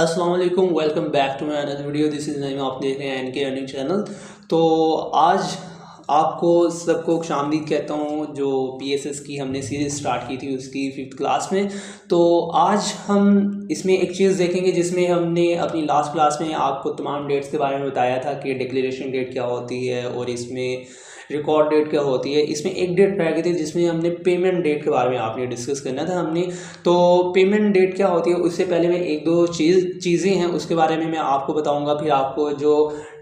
अस्सलाम वालेकुम, welcome back to my another video. This is Naeem, आप देख रहे हैं एनके अर्निंग चैनल। तो आज आपको सबको खुशामदीद कहता हूँ। जो पीएसएस की हमने सीरीज़ स्टार्ट की थी उसकी 5th क्लास में। तो आज हम इसमें एक चीज़ देखेंगे जिसमें हमने अपनी लास्ट क्लास में आपको तमाम डेट्स के बारे में बताया था कि डिक्लेरेशन डेट क्या होती है और इसमें रिकॉर्ड डेट क्या होती है। इसमें एक डेट रह गई थी जिसमें हमने पेमेंट डेट के बारे में आपने डिस्कस करना था हमने। तो पेमेंट डेट क्या होती है उससे पहले मैं एक दो चीज़ें हैं उसके बारे में मैं आपको बताऊंगा। फिर आपको जो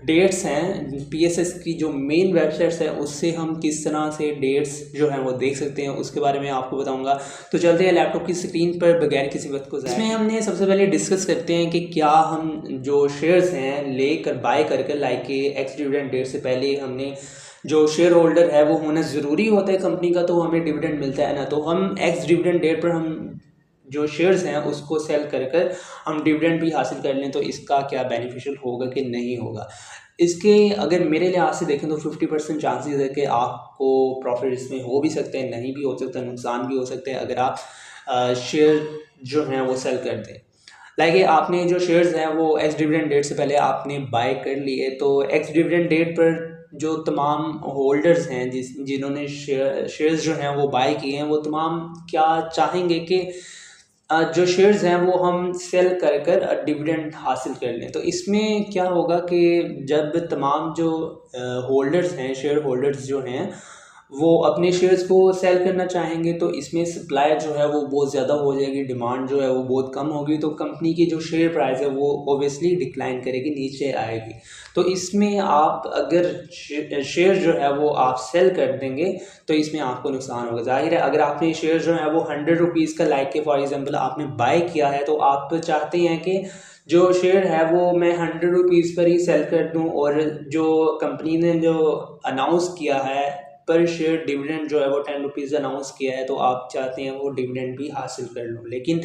डेट्स हैं पीएसएस की जो मेन वेबसाइट्स है उससे हम किस तरह से डेट्स जो हैं वो देख सकते हैं उसके बारे में आपको बताऊंगा। तो चलते हैं लैपटॉप की स्क्रीन पर बगैर किसी वक्त को इसमें हमने सबसे पहले डिस्कस करते हैं कि क्या हम जो शेयर्स हैं लेकर बाय करके लाइक एक्स डिविडेंड डेट से पहले हमने जो शेयर होल्डर है वो होना ज़रूरी होता है कंपनी का, तो हमें डिविडेंड मिलता है ना। तो हम एक्स डिविडेंड डेट पर हम जो शेयर्स हैं उसको सेल कर हम डिविडेंड भी हासिल कर लें तो इसका क्या बेनिफिशियल होगा कि नहीं होगा। इसके अगर मेरे लिहाज से देखें तो 50% चांसेस है कि आपको प्रॉफिट इसमें हो भी सकते हैं, नहीं भी हो सकता, नुकसान भी हो सकते हैं अगर आप शेयर जो हैं वो सेल कर दें। लाइक आपने जो शेयर्स हैं वो एक्स डिविडेंड डेट से पहले आपने बाय कर लिए, तो एक्स डिविडेंड डेट पर जो तमाम होल्डर्स हैं जिन्होंने शेयर्स जो हैं वो बाय किए हैं वो तमाम क्या चाहेंगे कि जो शेयर्स हैं वो हम सेल कर डिविडेंड हासिल कर लें। तो इसमें क्या होगा कि जब तमाम जो होल्डर्स हैं, शेयर होल्डर्स जो हैं वो अपने शेयर्स को सेल करना चाहेंगे तो इसमें सप्लाई जो है वो बहुत ज़्यादा हो जाएगी, डिमांड जो है वो बहुत कम होगी, तो कंपनी की जो शेयर प्राइस है वो ओबियसली डिक्लाइन करेगी, नीचे आएगी। तो इसमें आप अगर शेयर जो है वो आप सेल कर देंगे तो इसमें आपको नुकसान होगा। जाहिर है अगर आपने शेयर जो है वो 100 रुपीज़ का लाइक के फॉर एग्जांपल आपने बाय किया है तो आप चाहते हैं कि जो शेयर है वो मैं 100 रुपीज़ पर ही सेल कर दूं और जो कंपनी ने जो अनाउंस किया है पर शेयर डिविडेंड जो है वो 10 रुपीज़ अनाउंस किया है तो आप चाहते हैं वो डिविडेंड भी हासिल कर लो। लेकिन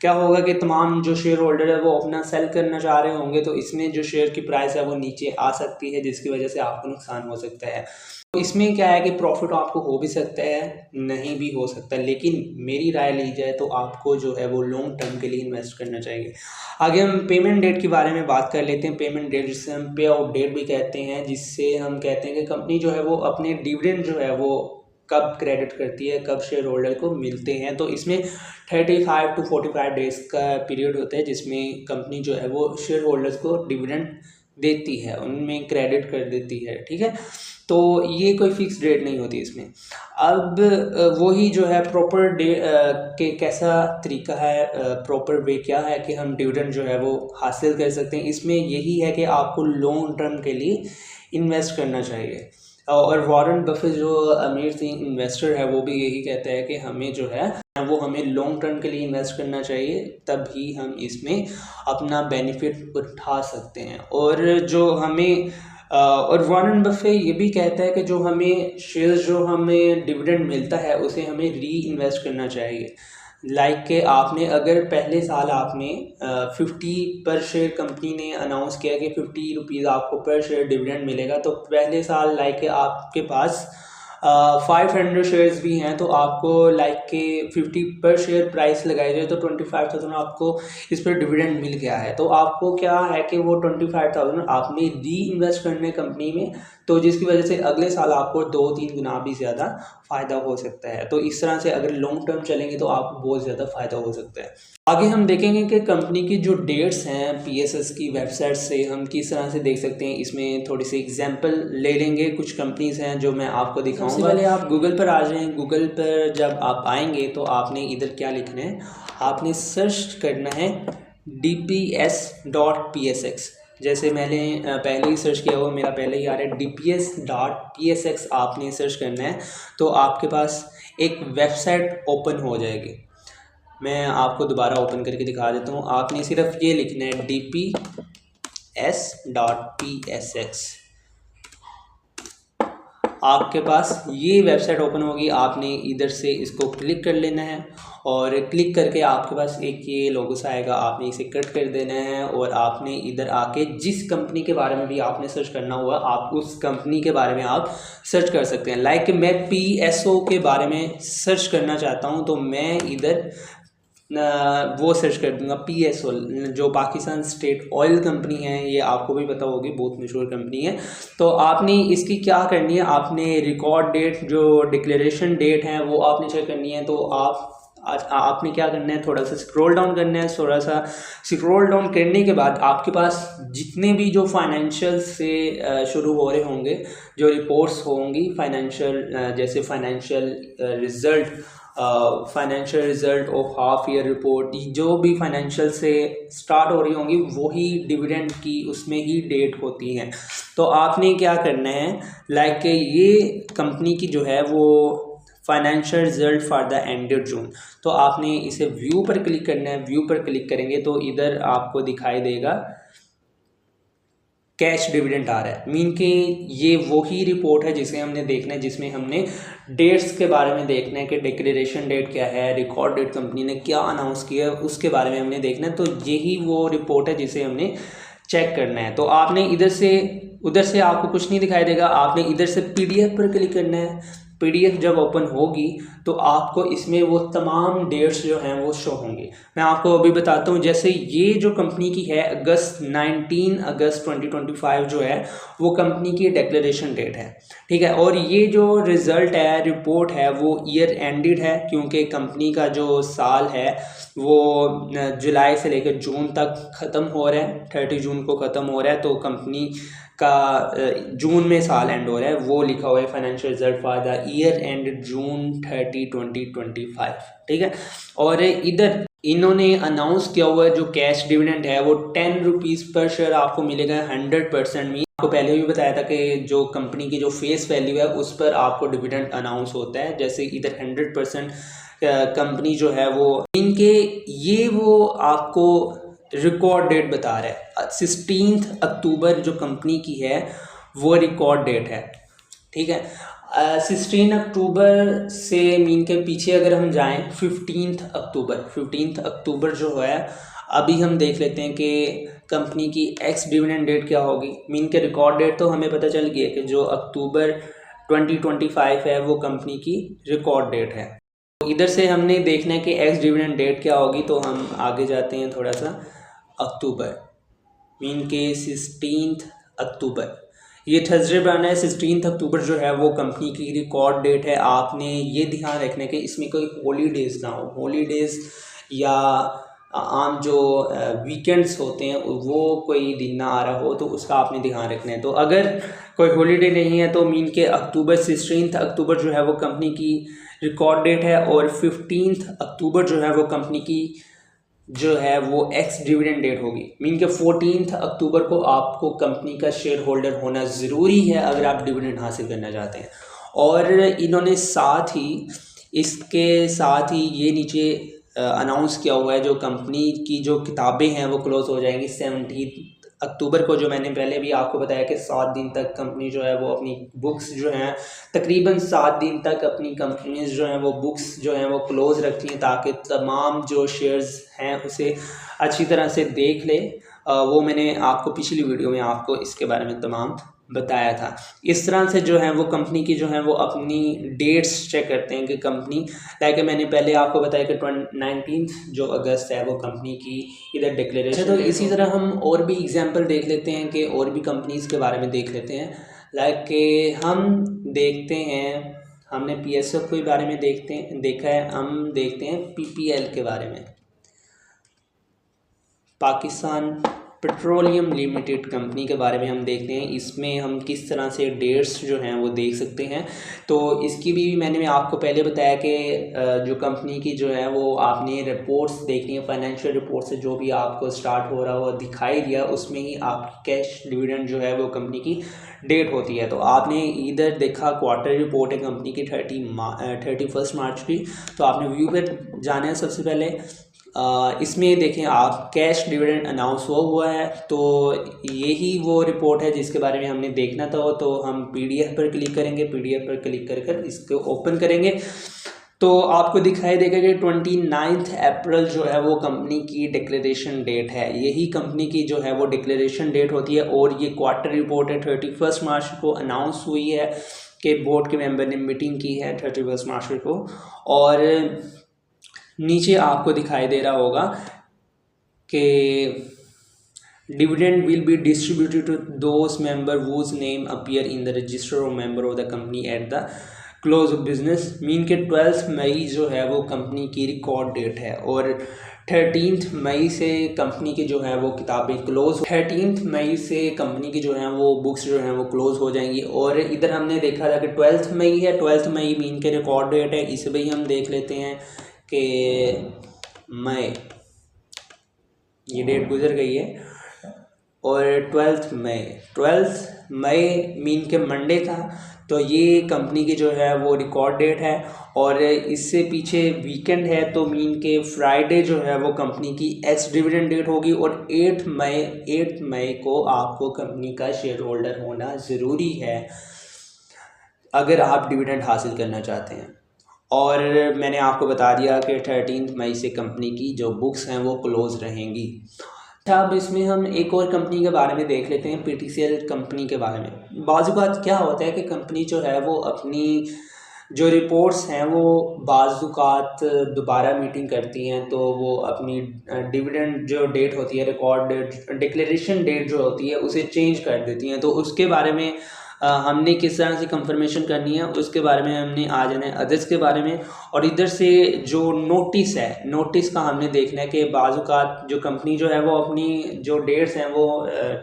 क्या होगा कि तमाम जो शेयर होल्डर है वो अपना सेल करना चाह रहे होंगे तो इसमें जो शेयर की प्राइस है वो नीचे आ सकती है जिसकी वजह से आपको नुकसान हो सकता है। तो इसमें क्या है कि प्रॉफिट आपको हो भी सकता है, नहीं भी हो सकता, लेकिन मेरी राय ली जाए तो आपको जो है वो लॉन्ग टर्म के लिए इन्वेस्ट करना चाहिए। आगे हम पेमेंट डेट के बारे में बात कर लेते हैं। पेमेंट डेट जिससे हम पे आउट डेट भी कहते हैं, जिससे हम कहते हैं कि कंपनी जो है वो अपने डिविडेंड जो है वो कब क्रेडिट करती है, कब शेयर होल्डर को मिलते हैं। तो इसमें 35 to 45 डेज़ का पीरियड होता है जिसमें कंपनी जो है वो शेयर होल्डर्स को डिविडेंड देती है, उनमें क्रेडिट कर देती है, ठीक है। तो ये कोई फिक्स डेट नहीं होती इसमें। अब वही जो है प्रॉपर डे के कैसा तरीका है, प्रॉपर वे क्या है कि हम डिविडेंड जो है वो हासिल कर सकते हैं। इसमें यही है कि आपको लॉन्ग टर्म के लिए इन्वेस्ट करना चाहिए। और वॉरेन बफेट जो अमीर थी इन्वेस्टर है वो भी यही कहता है कि हमें जो है वो हमें लॉन्ग टर्म के लिए इन्वेस्ट करना चाहिए, तभी हम इसमें अपना बेनिफिट उठा सकते हैं। और जो हमें और वॉरेन बफेट ये भी कहता है कि जो हमें शेयर्स जो हमें डिविडेंड मिलता है उसे हमें री इन्वेस्ट करना चाहिए। लाइक के आपने अगर पहले साल आपने 50 पर शेयर कंपनी ने अनाउंस किया कि 50 रुपीज़ आपको पर शेयर डिविडेंड मिलेगा, तो पहले साल लाइक के आपके पास 500 शेयर्स भी हैं तो आपको लाइक के 50 पर शेयर प्राइस लगाई जाए तो 25,000 आपको इस पर डिविडेंड मिल गया है। तो आपको क्या है कि वो 25,000 आपने री इन्वेस्ट करने कंपनी में, तो जिसकी वजह से अगले साल आपको 2-3 गुना भी ज़्यादा फ़ायदा हो सकता है। तो इस तरह से अगर लॉन्ग टर्म चलेंगे तो आपको बहुत ज़्यादा फ़ायदा हो सकता है। आगे हम देखेंगे कि कंपनी की जो डेट्स हैं पीएसएस की वेबसाइट से हम किस तरह से देख सकते हैं। इसमें थोड़ी सी एग्जांपल ले लेंगे, कुछ कंपनीज़ हैं जो मैं आपको दिखाऊंगा। सबसे पहले आप गूगल पर आ जाएं। गूगल पर जब आप आएंगे तो आपने इधर क्या लिखना है, आपने सर्च करना है dps.psx। जैसे मैंने पहले ही सर्च किया हुआ, मेरा पहले ही आ रहा है dps.psx, आपने सर्च करना है तो आपके पास एक वेबसाइट ओपन हो जाएगी। मैं आपको दोबारा ओपन करके दिखा देता हूँ। आपने सिर्फ ये लिखना है dps.psx, आपके पास ये वेबसाइट ओपन होगी। आपने इधर से इसको क्लिक कर लेना है और क्लिक करके आपके पास एक ये लोगो आएगा, आपने इसे कट कर देना है और आपने इधर आके जिस कंपनी के बारे में भी आपने सर्च करना हुआ आप उस कंपनी के बारे में आप सर्च कर सकते हैं। लाइक मैं PSO के बारे में सर्च करना चाहता हूँ तो मैं इधर वो सर्च कर दूंगा PSO, जो पाकिस्तान स्टेट ऑयल कंपनी है, ये आपको भी पता होगी, बहुत मशहूर कंपनी है। तो आपने इसकी क्या करनी है, आपने रिकॉर्ड डेट जो डिक्लेरेशन डेट है वो आपने चेक करनी है। तो आपने क्या करना है, थोड़ा सा स्क्रॉल डाउन करना है। थोड़ा सा स्क्रॉल डाउन करने के बाद आपके पास जितने भी जो फाइनेंशियल से शुरू हो रहे होंगे, जो रिपोर्ट्स होंगी फाइनेंशियल, जैसे financial result of half year report, जो भी फाइनेंशियल से स्टार्ट हो रही होंगी वही डिविडेंड की उसमें ही डेट होती है। तो आपने क्या करना है, लाइक ये कंपनी की जो है वो financial result for the ended June, तो आपने इसे व्यू पर क्लिक करना है। व्यू पर क्लिक करेंगे तो इधर आपको दिखाई देगा कैश डिविडेंड आ रहा है। मीन कि ये वही रिपोर्ट है जिसे हमने देखना है, जिसमें हमने डेट्स के बारे में देखना है कि डिक्लेरेशन डेट क्या है, रिकॉर्ड डेट कंपनी ने क्या अनाउंस किया है, उसके बारे में हमने देखना है। तो यही वो रिपोर्ट है जिसे हमने चेक करना है। तो आपने उधर से आपको कुछ नहीं दिखाई देगा, आपने इधर से PDF पर क्लिक करना है। PDF जब ओपन होगी तो आपको इसमें वो तमाम डेट्स जो हैं वो शो होंगे। मैं आपको अभी बताता हूँ, जैसे ये जो कंपनी की है 19 अगस्त 2025 जो है वो कंपनी की डिक्लेरेशन डेट है, ठीक है। और ये जो रिज़ल्ट है, रिपोर्ट है, वो ईयर एंडेड है, क्योंकि कंपनी का जो साल है वो जुलाई से लेकर जून तक ख़त्म हो रहा है, 30 जून को ख़त्म हो रहा है। तो कंपनी का जून में साल एंड हो रहा है, वो लिखा हुआ है financial result for the year and June 30 2025, ठीक है। और इधर इन्होंने अनाउंस किया हुआ है जो कैश डिविडेंड है वो 10 रुपीज़ पर शेयर आपको मिलेगा 100%। में आपको पहले भी बताया था कि जो कंपनी की जो फेस वैल्यू है उस पर आपको डिविडेंड अनाउंस होता है। जैसे इधर 100% कंपनी जो है वो इनके ये वो आपको रिकॉर्ड डेट बता रहा है 16 अक्टूबर जो कंपनी की है वो रिकॉर्ड डेट है, ठीक है। 16 अक्टूबर से मीन के पीछे अगर हम जाएं 15 अक्टूबर जो है, अभी हम देख लेते हैं कि कंपनी की एक्स डिविडेंड डेट क्या होगी। मीन के रिकॉर्ड डेट तो हमें पता चल गया कि जो अक्टूबर 2025 है वो कंपनी की रिकॉर्ड डेट है। तो इधर से हमने देखना है कि एक्स डिविडेंड डेट क्या होगी। तो हम आगे जाते हैं थोड़ा सा, अक्टूबर मीन के 16 अक्टूबर, ये थर्सडे बना है। 16 अक्टूबर जो है वो कंपनी की रिकॉर्ड डेट है। आपने ये ध्यान रखना है कि इसमें कोई हॉलीडेज़ ना हो, हॉलीडेज़ या आम जो वीकेंड्स होते हैं वो कोई दिन ना आ रहा हो, तो उसका आपने ध्यान रखना है। तो अगर कोई हॉलीडे नहीं है तो मीन के अक्टूबर 16 अक्टूबर जो है वो कंपनी की रिकॉर्ड डेट है, और 15 अक्टूबर जो है वो कंपनी की जो है वो एक्स डिविडेंड डेट होगी। मीन के 14 अक्टूबर को आपको कंपनी का शेयर होल्डर होना ज़रूरी है अगर आप डिविडेंड हासिल करना चाहते हैं। और इन्होंने इसके साथ ही ये नीचे अनाउंस किया हुआ है जो कंपनी की जो किताबें हैं वो क्लोज हो जाएंगी 17 अक्टूबर को। जो मैंने पहले भी आपको बताया कि 7 दिन तक कंपनी जो है वो अपनी बुक्स जो हैं, तकरीबन 7 दिन तक अपनी कंपनीज जो हैं वो बुक्स जो हैं वो क्लोज़ रखती हैं ताकि तमाम जो शेयर्स हैं उसे अच्छी तरह से देख ले। वो मैंने आपको पिछली वीडियो में आपको इसके बारे में तमाम बताया था। इस तरह से जो है वो कंपनी की जो है वो अपनी डेट्स चेक करते हैं कि कंपनी, लाइक मैंने पहले आपको बताया कि 19 जो अगस्त है वो कंपनी की इधर डिक्लेरेशन। तो इसी तरह हम और भी एग्जांपल देख लेते हैं कि और भी कंपनीज़ के बारे में देख लेते हैं। लाइक हम देखते हैं, हमने PSO के बारे में देखा है, हम देखते हैं PPL के बारे में, पाकिस्तान पेट्रोलियम लिमिटेड कंपनी के बारे में हम देखते हैं। इसमें हम किस तरह से डेट्स जो हैं वो देख सकते हैं। तो इसकी भी मैंने आपको पहले बताया कि जो कंपनी की जो है वो आपने रिपोर्ट्स देखनी है, फाइनेंशियल रिपोर्ट से जो भी आपको स्टार्ट हो रहा हो दिखाई दिया उसमें ही आपकी कैश डिविडेंड जो है वो कंपनी की डेट होती है। तो आपने इधर देखा क्वार्टर रिपोर्ट है कंपनी की 31 मार्च की। तो आपने व्यू पर जाना है सबसे पहले। इसमें देखें आप कैश डिविडेंड अनाउंस हुआ है, तो यही वो रिपोर्ट है जिसके बारे में हमने देखना था। तो हम PDF पर क्लिक करेंगे, PDF पर क्लिक कर इसको ओपन करेंगे तो आपको दिखाई देगा कि 29 अप्रैल जो है वो कंपनी की डिक्लेरेशन डेट है। यही कंपनी की जो है वो डिक्लेरेशन डेट होती है। और ये क्वार्टर रिपोर्ट है 31 मार्च को अनाउंस हुई है कि बोर्ड के मेंबर ने मीटिंग की है 31 मार्च को। और नीचे आपको दिखाई दे रहा होगा कि dividend will be distributed to those member whose name appear in the register of member of the company at the close of business. Mean के 12 मई जो है वो कंपनी की रिकॉर्ड डेट है और 13 मई से कंपनी की जो है वो किताबें क्लोज 13 मई से कंपनी की जो है वो बुक्स जो हैं वो क्लोज हो जाएंगी। और इधर हमने देखा था कि 12 मई है, 12 मई मीन के रिकॉर्ड डेट है। इसे भी हम देख लेते हैं कि मई, ये डेट गुजर गई है और 12 मई मीन के मंडे था, तो ये कंपनी की जो है वो रिकॉर्ड डेट है। और इससे पीछे वीकेंड है तो मीन के फ्राइडे जो है वो कंपनी की एक्स डिविडेंड डेट होगी। और 8 मई को आपको कंपनी का शेयर होल्डर होना ज़रूरी है अगर आप डिविडेंड हासिल करना चाहते हैं। और मैंने आपको बता दिया कि 13 मई से कंपनी की जो बुक्स हैं वो क्लोज रहेंगी। अब इसमें हम एक और कंपनी के बारे में देख लेते हैं, PTCL कंपनी के बारे में। बाज़ क्या होता है कि कंपनी जो है वो अपनी जो रिपोर्ट्स हैं वो बाज़ दोबारा मीटिंग करती हैं, तो वो अपनी डिविडेंड जो डेट होती है, रिकॉर्ड डेट, डिक्लेरेशन डेट जो होती है उसे चेंज कर देती हैं। तो उसके बारे में हमने किस तरह से कंफर्मेशन करनी है उसके बारे में हमने आ जाना है अदर्स के बारे में। और इधर से जो नोटिस है, नोटिस का हमने देखना है कि बाज़ात जो कंपनी जो है वो अपनी जो डेट्स हैं वो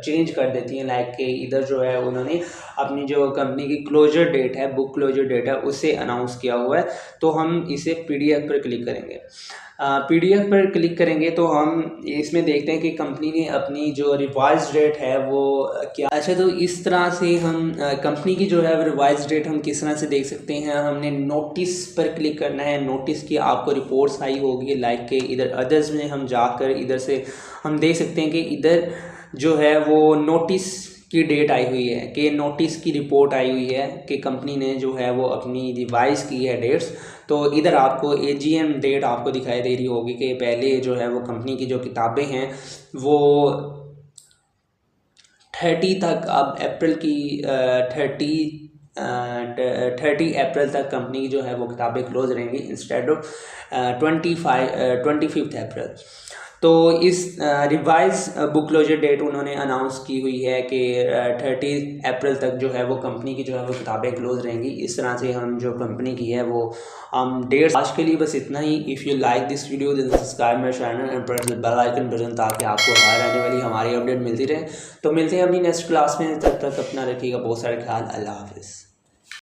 चेंज कर देती हैं। लाइक कि इधर जो है उन्होंने अपनी जो कंपनी की क्लोजर डेट है, बुक क्लोजर डेट है, उसे अनाउंस किया हुआ है। तो हम इसे PDF पर क्लिक करेंगे। PDF पर क्लिक करेंगे तो हम इसमें देखते हैं कि कंपनी ने अपनी जो रिवाइज डेट है वो क्या। अच्छा, तो इस तरह से हम कंपनी की जो है रिवाइज डेट हम किस तरह से देख सकते हैं। हमने नोटिस पर क्लिक करना है। नोटिस की आपको रिपोर्ट्स आई होगी, लाइक के इधर अदर्स में हम जाकर इधर से हम देख सकते हैं कि इधर जो है वो नोटिस की डेट आई हुई है, कि नोटिस की रिपोर्ट आई हुई है कि कंपनी ने जो है वो अपनी रिवाइज की है डेट्स। तो इधर आपको AGM डेट आपको दिखाई दे रही होगी कि पहले जो है वो कंपनी की जो किताबें हैं वो 30 तक, अब अप्रैल की 30 अप्रैल तक कंपनी की जो है वो किताबें क्लोज रहेंगी इंस्टेड ऑफ 25 अप्रैल। तो इस रिवाइज बुक क्लोजर डेट उन्होंने अनाउंस की हुई है कि 30 अप्रैल तक जो है वो कंपनी की जो है वो किताबें क्लोज रहेंगी। इस तरह से हम जो कंपनी की है वो डेट। आज के लिए बस इतना ही। If you like this video then subscribe my channel and press the bell icon button, ताकि आपको हर आने वाली हमारी अपडेट मिलती रहे। तो मिलते हैं अपनी नेक्स्ट क्लास में, तब तक अपना रखिएगा बहुत सारा ख्याल। अल्लाह हाफिज़।